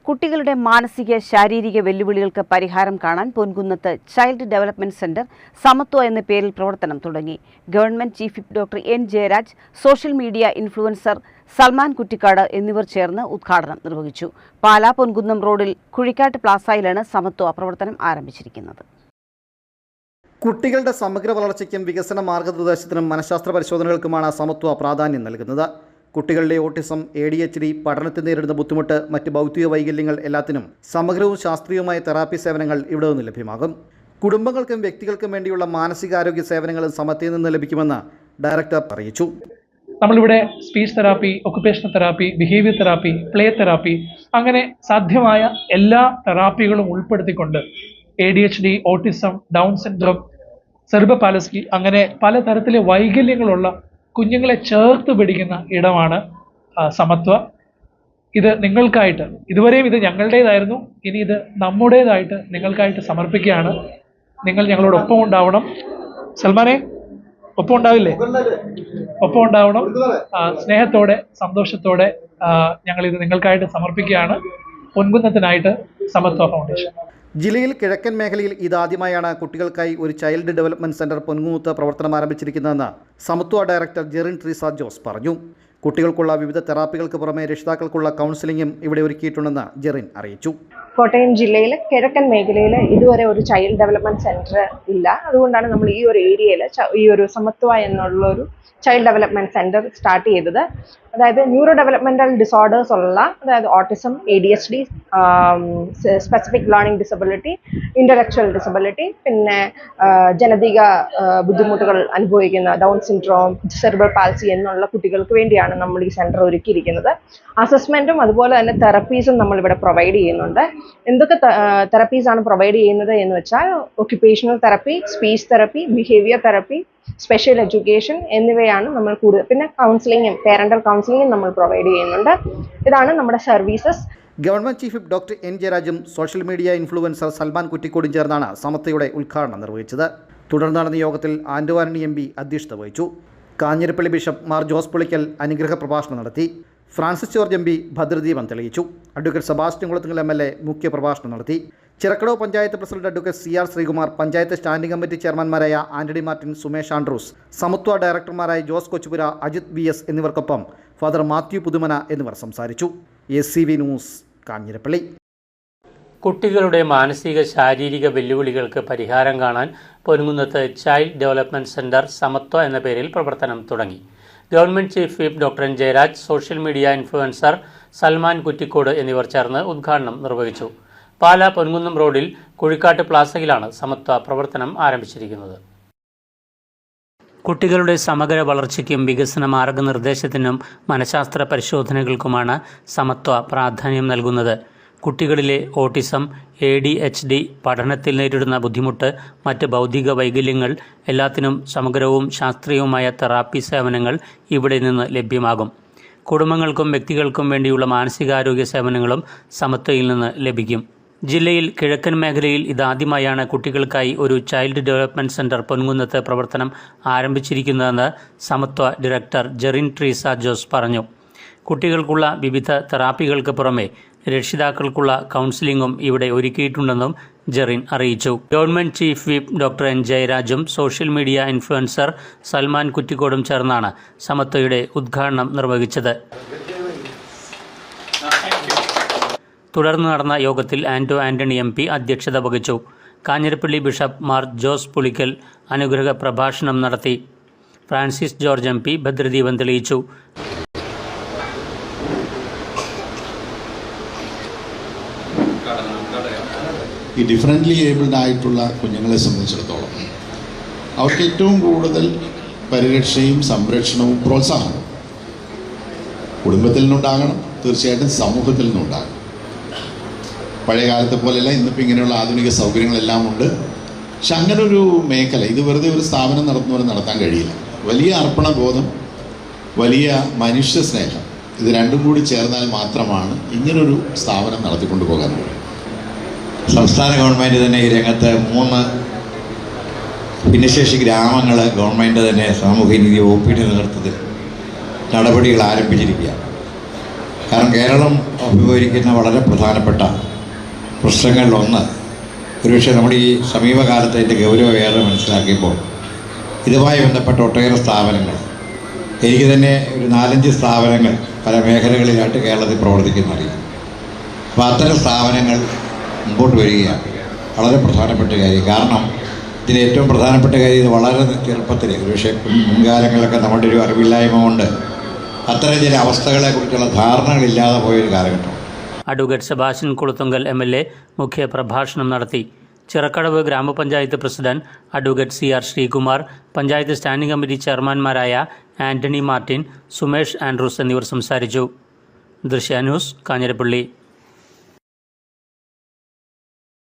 കുട്ടികളുടെ മാനസിക ശാരീരിക വെല്ലുവിളികൾക്ക് പരിഹാരം കാണാൻ പൊൻകുന്നത്ത് ചൈൽഡ് ഡെവലപ്മെന്റ് സെന്റർ സമത്വ എന്ന പേരിൽ പ്രവർത്തനം തുടങ്ങി. Government chief whip doctor N Jayaraj, social media influencer Salman Kuttikkad എന്നിവർ ചേർന്ന് ഉദ്ഘാടനം നിർവഹിച്ചു. പാലാ പൊൻകുന്നം റോഡിൽ കുഴിക്കാട്ട് പ്ലാസയിലാണ് സമത്വ പ്രവർത്തനം ആരംഭിച്ചിരിക്കുന്നത്. കുട്ടികളുടെ സമഗ്ര വളർച്ചയ്ക്കും വികസന മാർഗനിർദ്ദേശത്തിനും മനഃശാസ്ത്ര പരിശോധനകൾക്കുമാണ് സമത്വ പ്രാധാന്യം നൽകുന്നത്. കുട്ടികളിലെ ഓട്ടിസം, ADHD, പഠനത്തിൽ നേരിടുന്ന ബുദ്ധിമുട്ട്, മറ്റ് ഭൗതിക വൈകല്യങ്ങൾ എല്ലാത്തിനും സമഗ്രവും ശാസ്ത്രീയവുമായ തെറാപ്പി സേവനങ്ങൾ ഇവിടെ നിന്ന് ലഭ്യമാകും. കുടുംബങ്ങൾക്കും വ്യക്തികൾക്കും വേണ്ടിയുള്ള മാനസികാരോഗ്യ സേവനങ്ങളും സമത്വയിൽ നിന്ന് ലഭിക്കുമെന്ന് ഡയറക്ടർ അറിയിച്ചു. നമ്മളിവിടെ speech therapy, occupational therapy, behaviour therapy, play therapy, അങ്ങനെ സാധ്യമായ എല്ലാ തെറാപ്പികളും ഉൾപ്പെടുത്തിക്കൊണ്ട് ADHD, autism, down syndrome, cerebral പാൽസി, അങ്ങനെ പലതരത്തിലെ വൈകല്യങ്ങളുള്ള കുഞ്ഞുങ്ങളെ ചേർത്ത് പിടിക്കുന്ന ഇടമാണ് സമത്വ. ഇത് നിങ്ങൾക്കായിട്ട്, ഇതുവരെയും ഇത് ഞങ്ങളുടേതായിരുന്നു, ഇനി ഇത് നമ്മുടേതായിട്ട് നിങ്ങൾക്കായിട്ട് സമർപ്പിക്കുകയാണ്. നിങ്ങൾ ഞങ്ങളോടൊപ്പം ഉണ്ടാവണം. സൽമാനെ, ഒപ്പം ഉണ്ടാവില്ലേ? ഒപ്പം ഉണ്ടാവണം. സ്നേഹത്തോടെ, സന്തോഷത്തോടെ ഞങ്ങളിത് നിങ്ങൾക്കായിട്ട് സമർപ്പിക്കുകയാണ്. പൊൻകുന്നത്തിനായിട്ട് സമത്വ ഫൗണ്ടേഷൻ. ജില്ലയിൽ കിഴക്കൻ മേഖലയിൽ ഇതാദ്യമായാണ് കുട്ടികൾക്കായി ഒരു ചൈൽഡ് ഡെവലപ്മെന്റ് സെന്റർ പൊൻകുന്നത്ത് പ്രവർത്തനം ആരംഭിച്ചിരിക്കുന്നതെന്ന് സമത്വ ഡയറക്ടർ ജെറിൻ ട്രീസ ജോസ് പറഞ്ഞു. കുട്ടികൾക്കുള്ള വിവിധ തെറാപ്പികൾക്ക് പുറമെ രക്ഷിതാക്കൾക്കുള്ള കൗൺസിലിംഗും ഇവിടെ ഒരുക്കിയിട്ടുണ്ടെന്ന് ജെറിൻ അറിയിച്ചു. കോട്ടയം ജില്ലയിൽ കിഴക്കൻ മേഖലയിൽ ഇതുവരെ ഒരു ചൈൽഡ് ഡെവലപ്മെന്റ് സെന്റർ ഇല്ല. അതുകൊണ്ടാണ് നമ്മൾ ഈ ഒരു ഏരിയയിൽ ഈ ഒരു സമത്വ എന്നുള്ള ഒരു ചൈൽഡ് ഡെവലപ്മെന്റ് സെന്റർ സ്റ്റാർട്ട് ചെയ്തത്. അതായത് ന്യൂറോ ഡെവലപ്മെന്റൽ ഡിസോർഡേഴ്സ് ഉള്ള, അതായത് autism, ADHD, specific learning disability, intellectual disability, പിന്നെ ജനതിക ബുദ്ധിമുട്ടുകൾ അനുഭവിക്കുന്ന ഡൗൺ സിൻഡ്രോം, സെറിബ്രൽ പാൽസി എന്നുള്ള കുട്ടികൾക്ക് വേണ്ടിയാണ് നമ്മൾ ഈ സെന്റർ ഒരുക്കിയിരിക്കുന്നത്. അസസ്മെന്റും അതുപോലെ തന്നെ തെറപ്പീസും നമ്മളിവിടെ പ്രൊവൈഡ് ചെയ്യുന്നുണ്ട്. എന്തൊക്കെ തെറപ്പീസാണ് പ്രൊവൈഡ് ചെയ്യുന്നത് എന്ന് വെച്ചാൽ occupational therapy, speech therapy, behaviour therapy, special education എന്നിവയാണ് നമ്മൾ കൂടുതൽ. പിന്നെ കൗൺസിലിങ്ങും പേരന്റൽ കൗൺസിലിങ്ങും നമ്മൾ പ്രൊവൈഡ് ചെയ്യുന്നുണ്ട്. ഇതാണ് നമ്മുടെ services. Government chief whip doctor N ജയരാജും സോഷ്യൽ മീഡിയ ഇൻഫ്ലുവൻസർ സൽമാൻ കുറ്റിക്കോടും ചേർന്നാണ് സമത്വയുടെ ഉദ്ഘാടനം നിർവഹിച്ചത്. തുടർന്ന് നടന്ന യോഗത്തിൽ ആന്റവാനി MP അധ്യക്ഷത വഹിച്ചു. കാഞ്ഞിരപ്പള്ളി ബിഷപ്പ് മാർ ജോസ് പുളിക്കൽ അനുഗ്രഹ പ്രഭാഷണം നടത്തി. ഫ്രാൻസിസ് ജോർജ് MP ഭദ്രദീപം തെളിയിച്ചു. അഡ്വക്കേറ്റ് സെബാസ്റ്റ്യൻ കുളത്തുങ്കൽ MLA മുഖ്യ പ്രഭാഷണം നടത്തി. Chirakkadavu panchayat president advocate CR Sreekumar, panchayat standing committee ചെയർമാൻമാരായ Antony Martin, Sumesh Andrews, Samathwa ഡയറക്ടർമാരായ ജോസ് കൊച്ചുപുര, അജിത് VS എന്നിവർക്കൊപ്പം ഫാദർ മാത്യു പുതുമന എന്നിവർ സംസാരിച്ചു. SCV news, Kanjirappally. കുട്ടികളുടെ മാനസിക ശാരീരിക വെല്ലുവിളികൾക്ക് പരിഹാരം കാണാൻ പൊൻകുന്നത്ത് ചൈൽഡ് ഡെവലപ്മെന്റ് സെന്റർ സമത്വ എന്ന പേരിൽ പ്രവർത്തനം തുടങ്ങി. Government chief whip doctor N Jayaraj, social media influencer Salman Kuttikkod എന്നിവർ ചേർന്ന് ഉദ്ഘാടനം നിർവഹിച്ചു. പാലാ പൊൻകുന്നം റോഡിൽ കുഴിക്കാട്ട് പ്ലാസയിലാണ് സമത്വ പ്രവർത്തനം ആരംഭിച്ചിരിക്കുന്നത്. കുട്ടികളുടെ സമഗ്ര വളർച്ചയ്ക്കും വികസന മാർഗനിർദ്ദേശത്തിനും മനഃശാസ്ത്ര പരിശോധനകൾക്കുമാണ് സമത്വ പ്രാധാന്യം നൽകുന്നത്. കുട്ടികളിലെ ഓട്ടിസം, ADHD, പഠനത്തിൽ നേരിടുന്ന ബുദ്ധിമുട്ട്, മറ്റ് ഭൗതിക വൈകല്യങ്ങൾ എല്ലാത്തിനും സമഗ്രവും ശാസ്ത്രീയവുമായ തെറാപ്പി സേവനങ്ങൾ ഇവിടെ നിന്ന് ലഭ്യമാകും. കുടുംബങ്ങൾക്കും വ്യക്തികൾക്കും വേണ്ടിയുള്ള മാനസികാരോഗ്യ സേവനങ്ങളും സമത്വയിൽ നിന്ന് ലഭിക്കും. ജില്ലയിൽ കിഴക്കൻ മേഖലയിൽ ഇതാദ്യമായാണ് കുട്ടികൾക്കായി ഒരു ചൈൽഡ് ഡെവലപ്മെന്റ് സെന്റർ പൊൻകുന്നത്ത് പ്രവർത്തനം ആരംഭിച്ചിരിക്കുന്നതെന്ന് സമത്വ ഡയറക്ടർ ജെറിൻ ട്രീസ ജോസ് പറഞ്ഞു. കുട്ടികൾക്കുള്ള വിവിധ തെറാപ്പികൾക്ക് പുറമെ രക്ഷിതാക്കൾക്കുള്ള കൗൺസിലിംഗും ഇവിടെ ഒരുക്കിയിട്ടുണ്ടെന്നും ജെറിൻ അറിയിച്ചു. Government chief whip doctor N ജയരാജും സോഷ്യൽ മീഡിയ ഇൻഫ്ലുവൻസർ സൽമാൻ കുറ്റിക്കോടും ചേർന്നാണ് സമത്വയുടെ ഉദ്ഘാടനം നിർവഹിച്ചത്. തുടർന്ന് നടന്ന യോഗത്തിൽ ആന്റണി MP അധ്യക്ഷത വഹിച്ചു. കാഞ്ഞിരപ്പള്ളി ബിഷപ്പ് മാർ ജോസ് പുളിക്കൽ അനുഗ്രഹ പ്രഭാഷണം നടത്തി. ഫ്രാൻസിസ് ജോർജ് MP ഭദ്രദീപം തെളിയിച്ചു. ഈ ഡിഫറൻ്റ്ലി ഏബിൾഡ് ആയിട്ടുള്ള കുഞ്ഞുങ്ങളെ സംബന്ധിച്ചിടത്തോളം അവർക്ക് ഏറ്റവും കൂടുതൽ പരിരക്ഷയും സംരക്ഷണവും പ്രോത്സാഹനവും കുടുംബത്തിൽ നിന്നുണ്ടാകണം, തീർച്ചയായിട്ടും സമൂഹത്തിൽ നിന്നുണ്ടാകണം. പഴയ കാലത്തെ പോലെയല്ല, ഇന്നിപ്പോൾ ഇങ്ങനെയുള്ള ആധുനിക സൗകര്യങ്ങളെല്ലാം ഉണ്ട്. പക്ഷെ അങ്ങനൊരു മേഖല ഇത് വെറുതെ ഒരു സ്ഥാപനം നടത്തുന്നവരെ നടത്താൻ കഴിയില്ല. വലിയ അർപ്പണബോധം, വലിയ മനുഷ്യ സ്നേഹം, ഇത് രണ്ടും കൂടി ചേർന്നാൽ മാത്രമാണ് ഇങ്ങനൊരു സ്ഥാപനം നടത്തിക്കൊണ്ടു പോകാൻ കഴിയും. സംസ്ഥാന ഗവൺമെൻറ് തന്നെ ഈ രംഗത്ത് 3 ഭിന്നശേഷി ഗ്രാമങ്ങൾ ഗവൺമെൻറ് തന്നെ സാമൂഹ്യനീതി OPD നേതൃത്വത്തിൽ നടപടികൾ ആരംഭിച്ചിരിക്കുകയാണ്. കാരണം കേരളം അഭിമുഖീകരിക്കുന്ന വളരെ പ്രധാനപ്പെട്ട പ്രശ്നങ്ങളിലൊന്ന് ഒരുപക്ഷെ നമ്മൾ ഈ സമീപകാലത്ത് അതിൻ്റെ ഗൗരവമേറെ മനസ്സിലാക്കിയപ്പോൾ ഇതുമായി ബന്ധപ്പെട്ട ഒട്ടേറെ സ്ഥാപനങ്ങൾ, എനിക്ക് തന്നെ ഒരു 4-5 സ്ഥാപനങ്ങൾ പല മേഖലകളിലായിട്ട് കേരളത്തിൽ പ്രവർത്തിക്കുന്നറിയാം. അപ്പോൾ അത്തരം സ്ഥാപനങ്ങൾ മുമ്പോട്ട് വരികയാണ്. വളരെ പ്രധാനപ്പെട്ട കാര്യം. കാരണം ഇതിന് ഏറ്റവും പ്രധാനപ്പെട്ട കാര്യം ഇത് വളരെ ചെറുപ്പത്തിൽ, ഒരുപക്ഷെ മുൻകാലങ്ങളിലൊക്കെ നമ്മുടെ ഒരു അറിവില്ലായ്മ കൊണ്ട് അത്തരം ചില അവസ്ഥകളെക്കുറിച്ചുള്ള ധാരണകളില്ലാതെ പോയൊരു കാലഘട്ടം. അഡ്വക്കേറ്റ് സെബാസ്റ്റ്യൻ കുളത്തുങ്കൽ MLA മുഖ്യ പ്രഭാഷണം നടത്തി. ചിറക്കടവ് ഗ്രാമപഞ്ചായത്ത് president advocate CR Sreekumar, panchayat standing committee ചെയർമാൻമാരായ ആന്റണി മാർട്ടിൻ, സുമേഷ് ആൻഡ്രൂസ് എന്നിവർ സംസാരിച്ചു. ദൃശ്യ ന്യൂസ്, കാഞ്ഞിരപ്പള്ളി.